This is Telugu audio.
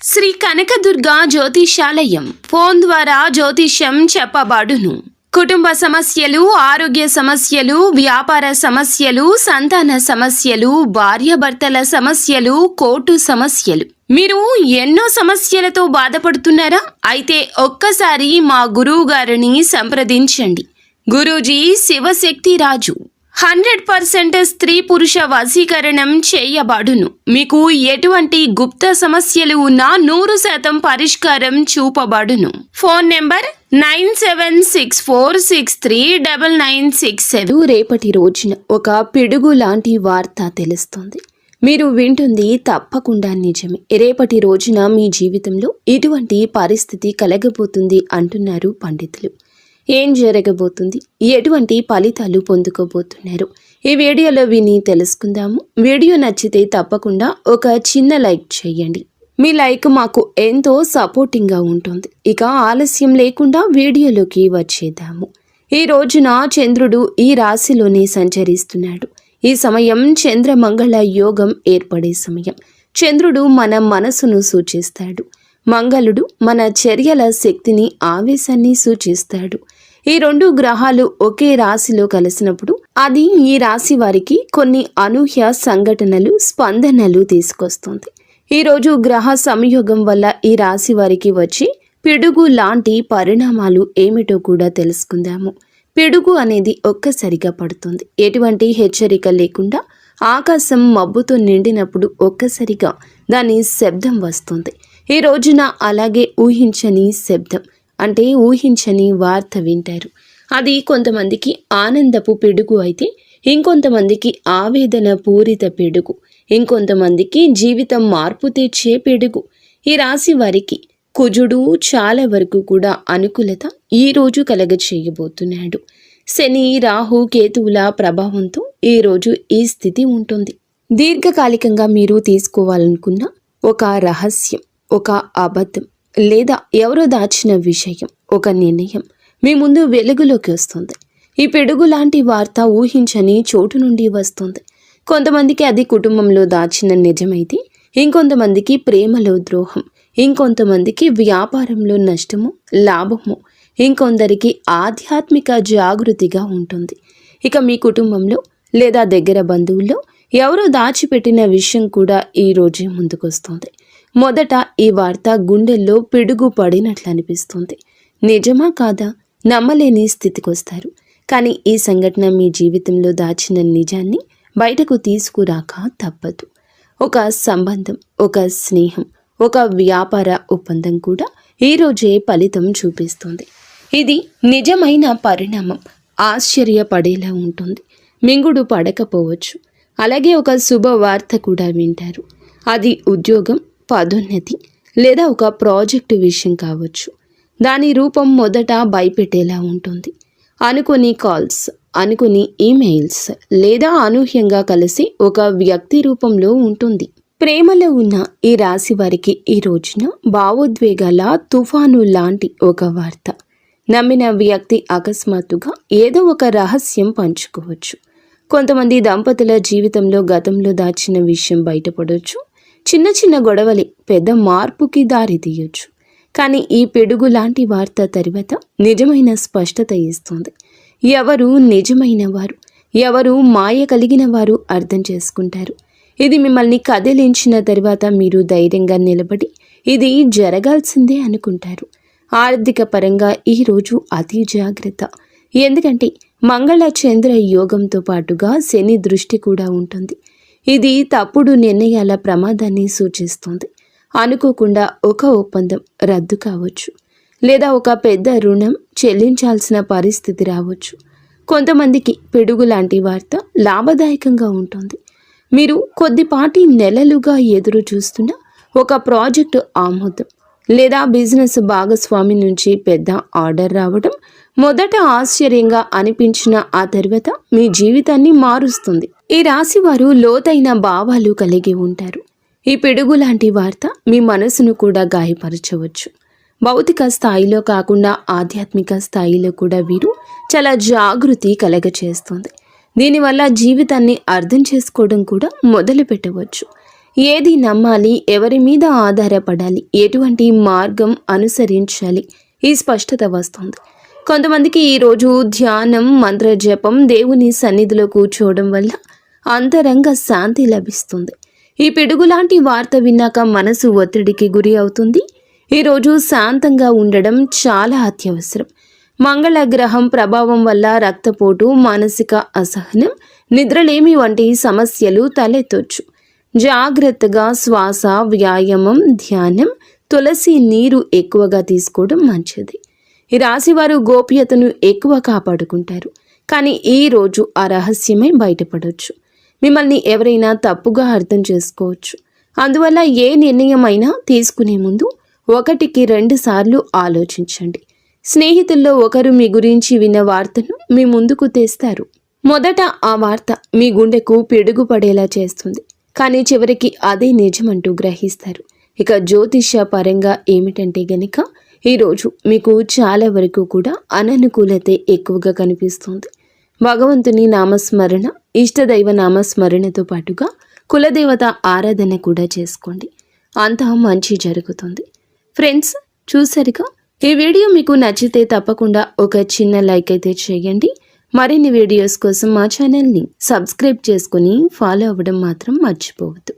శ్రీ కనకదుర్గ జ్యోతిషాలయం ఫోన్ ద్వారా జ్యోతిష్యం చెప్పబడును. కుటుంబ సమస్యలు, ఆరోగ్య సమస్యలు, వ్యాపార సమస్యలు, సంతాన సమస్యలు, భార్యాభర్తల సమస్యలు, కోర్టు సమస్యలు. మీరు ఎన్నో సమస్యలతో బాధపడుతున్నారా? అయితే ఒక్కసారి మా గురువు గారిని సంప్రదించండి. గురూజీ శివశక్తి రాజు 100% స్త్రీ పురుష వశీకరణం చేయబడును. మీకు ఎటువంటి గుప్త సమస్యలు ఉన్నా 100% పరిష్కారం చూపబడును. Phone number 9764639967. రేపటి రోజున ఒక పిడుగు లాంటి వార్త తెలుస్తుంది. మీరు వింటుంది తప్పకుండా నిజమే. రేపటి రోజున మీ జీవితంలో ఇటువంటి పరిస్థితి కలగబోతుంది అంటున్నారు పండితులు. ఏం జరగబోతుంది, ఎటువంటి ఫలితాలు పొందుకోబోతున్నారు, ఈ వీడియోలో విని తెలుసుకుందాము. వీడియో నచ్చితే తప్పకుండా ఒక చిన్న లైక్ చేయండి. మీ లైక్ మాకు ఎంతో సపోర్టింగ్గా ఉంటుంది. ఇక ఆలస్యం లేకుండా వీడియోలోకి వచ్చేద్దాము. ఈ రోజున చంద్రుడు ఈ రాశిలోనే సంచరిస్తున్నాడు. ఈ సమయం చంద్రమంగళ యోగం ఏర్పడే సమయం. చంద్రుడు మన మనసును సూచిస్తాడు. మంగళుడు మన చర్యల శక్తిని, ఆవేశాన్ని సూచిస్తాడు. ఈ రెండు గ్రహాలు ఒకే రాశిలో కలిసినప్పుడు అది ఈ రాశి వారికి కొన్ని అనూహ్య సంఘటనలు, స్పందనలు తీసుకొస్తుంది. ఈరోజు గ్రహ సంయోగం వల్ల ఈ రాశి వారికి వచ్చి పిడుగు లాంటి పరిణామాలు ఏమిటో కూడా తెలుసుకుందాము. పిడుగు అనేది ఒక్కసారిగా పడుతుంది. ఎటువంటి హెచ్చరిక లేకుండా ఆకాశం మబ్బుతో నిండినప్పుడు ఒక్కసారిగా దాని శబ్దం వస్తుంది. ఈ రోజున అలాగే ఊహించని శబ్దం, అంటే ఊహించని వార్త వింటారు. అది కొంతమందికి ఆనందపు పిడుగు అయితే ఇంకొంతమందికి ఆవేదన పూరిత పిడుగు, ఇంకొంతమందికి జీవితం మార్పు తెచ్చే పిడుగు. ఈ రాశి వారికి కుజుడు చాలా వరకు కూడా అనుకూలత ఈ రోజు కలగ చేయబోతున్నాడు. శని, రాహు, కేతువుల ప్రభావంతో ఈ రోజు ఈ స్థితి ఉంటుంది. దీర్ఘకాలికంగా మీరు తీసుకోవాలనుకున్న ఒక రహస్యం, ఒక అబద్ధం లేదా ఎవరో దాచిన విషయం, ఒక నిర్ణయం మీ ముందు వెలుగులోకి వస్తుంది. ఈ పిడుగు లాంటి వార్త ఊహించని చోటు నుండి వస్తుంది. కొంతమందికి అది కుటుంబంలో దాచిన నిజమైతే ఇంకొంతమందికి ప్రేమలో ద్రోహం, ఇంకొంతమందికి వ్యాపారంలో నష్టము, లాభము, ఇంకొందరికి ఆధ్యాత్మిక జాగృతిగా ఉంటుంది. ఇక మీ కుటుంబంలో లేదా దగ్గర బంధువుల్లో ఎవరో దాచిపెట్టిన విషయం కూడా ఈ రోజే ముందుకొస్తుంది. మొదట ఈ వార్త గుండెల్లో పిడుగు పడినట్లు అనిపిస్తుంది. నిజమా కాదా నమ్మలేని స్థితికి వస్తారు. కానీ ఈ సంఘటన మీ జీవితంలో దాచిన నిజాన్ని బయటకు తీసుకురాక తప్పదు. ఒక సంబంధం, ఒక స్నేహం, ఒక వ్యాపార ఒప్పందం కూడా ఈరోజే ఫలితం చూపిస్తుంది. ఇది నిజమైన పరిణామం. ఆశ్చర్యపడేలా ఉంటుంది. మింగుడు పడకపోవచ్చు. అలాగే ఒక శుభవార్త కూడా వింటారు. అది ఉద్యోగం, పదోన్నతి లేదా ఒక ప్రాజెక్టు విషయం కావచ్చు. దాని రూపం మొదట భయపెట్టేలా ఉంటుంది. అనుకోని కాల్స్, అనుకోని ఈమెయిల్స్ లేదా అనూహ్యంగా కలిసి ఒక వ్యక్తి రూపంలో ఉంటుంది. ప్రేమలో ఉన్న ఈ రాశి వారికి ఈ రోజున భావోద్వేగాల తుఫాను లాంటి ఒక వార్త. నమ్మిన వ్యక్తి అకస్మాత్తుగా ఏదో ఒక రహస్యం పంచుకోవచ్చు. కొంతమంది దంపతుల జీవితంలో గతంలో దాచిన విషయం బయటపడవచ్చు. చిన్న చిన్న గొడవలే పెద్ద మార్పుకి దారి తీయొచ్చు. కానీ ఈ పిడుగు లాంటి వార్త తర్వాత నిజమైన స్పష్టత ఇస్తుంది. ఎవరు నిజమైన వారు, ఎవరు మాయ కలిగిన వారు అర్థం చేసుకుంటారు. ఇది మిమ్మల్ని కదిలించిన తర్వాత మీరు ధైర్యంగా నిలబడి ఇది జరగాల్సిందే అనుకుంటారు. ఆర్థిక పరంగా ఈరోజు అతి జాగ్రత్త. ఎందుకంటే మంగళ చంద్ర యోగంతో పాటుగా శని దృష్టి కూడా ఉంటుంది. ఇది తప్పుడు నిర్ణయాల ప్రమాదాన్ని సూచిస్తుంది. అనుకోకుండా ఒక ఒప్పందం రద్దు కావచ్చు, లేదా ఒక పెద్ద రుణం చెల్లించాల్సిన పరిస్థితి రావచ్చు. కొంతమందికి పిడుగు లాంటి వార్త లాభదాయకంగా ఉంటుంది. మీరు కొద్దిపాటి నెలలుగా ఎదురు చూస్తున్న ఒక ప్రాజెక్టు ఆమోదం లేదా బిజినెస్ భాగస్వామి నుంచి పెద్ద ఆర్డర్ రావడం మొదట ఆశ్చర్యంగా అనిపించిన ఆ తర్వాత మీ జీవితాన్ని మారుస్తుంది. ఈ రాశి వారు లోతైన భావాలు కలిగి ఉంటారు. ఈ పిడుగు లాంటి వార్త మీ మనసును కూడా గాయపరచవచ్చు. భౌతిక స్థాయిలో కాకుండా ఆధ్యాత్మిక స్థాయిలో కూడా వీరు చాలా జాగృతి కలగచేస్తుంది. దీనివల్ల జీవితాన్ని అర్థం చేసుకోవడం కూడా మొదలు పెట్టవచ్చు. ఏది నమ్మాలి, ఎవరి మీద ఆధారపడాలి, ఎటువంటి మార్గం అనుసరించాలి, ఈ స్పష్టత వస్తుంది. కొంతమందికి ఈరోజు ధ్యానం, మంత్రజపం, దేవుని సన్నిధిలో కూర్చోవడం వల్ల అంతరంగ శాంతి లభిస్తుంది. ఈ పిడుగులాంటి వార్త విన్నాక మనసు ఒత్తిడికి గురి అవుతుంది. ఈరోజు శాంతంగా ఉండడం చాలా అత్యవసరం. మంగళగ్రహం ప్రభావం వల్ల రక్తపోటు, మానసిక అసహనం, నిద్రలేమి వంటి సమస్యలు తలెత్తొచ్చు. జాగ్రత్తగా శ్వాస, వ్యాయామం, ధ్యానం, తులసి నీరు ఎక్కువగా తీసుకోవడం మంచిది. ఈ రాశివారు గోప్యతను ఎక్కువ కాపాడుకుంటారు. కానీ ఈరోజు ఆ రహస్యమే బయటపడవచ్చు. మిమ్మల్ని ఎవరైనా తప్పుగా అర్థం చేసుకోవచ్చు. అందువల్ల ఏ నిర్ణయం అయినా తీసుకునే ముందు 1కి 2 సార్లు ఆలోచించండి. స్నేహితుల్లో ఒకరు మీ గురించి విన్న వార్తను మీ ముందుకు తెస్తారు. మొదట ఆ వార్త మీ గుండెకు పిడుగు పడేలా చేస్తుంది. కానీ చివరికి అదే నిజమంటూ గ్రహిస్తారు. ఇక జ్యోతిష్య పరంగా ఏమిటంటే గనక ఈరోజు మీకు చాలా వరకు కూడా అననుకూలతే ఎక్కువగా కనిపిస్తుంది. భగవంతుని నామస్మరణ, ఇష్టదైవ నామస్మరణతో పాటుగా కులదేవత ఆరాధన కూడా చేసుకోండి. అంతా మంచి జరుగుతుంది. ఫ్రెండ్స్, చూసారుగా, ఈ వీడియో మీకు నచ్చితే తప్పకుండా ఒక చిన్న లైక్ అయితే చేయండి. మరిన్ని వీడియోస్ కోసం మా ఛానల్ని సబ్స్క్రైబ్ చేసుకుని ఫాలో అవ్వడం మాత్రం మర్చిపోవద్దు.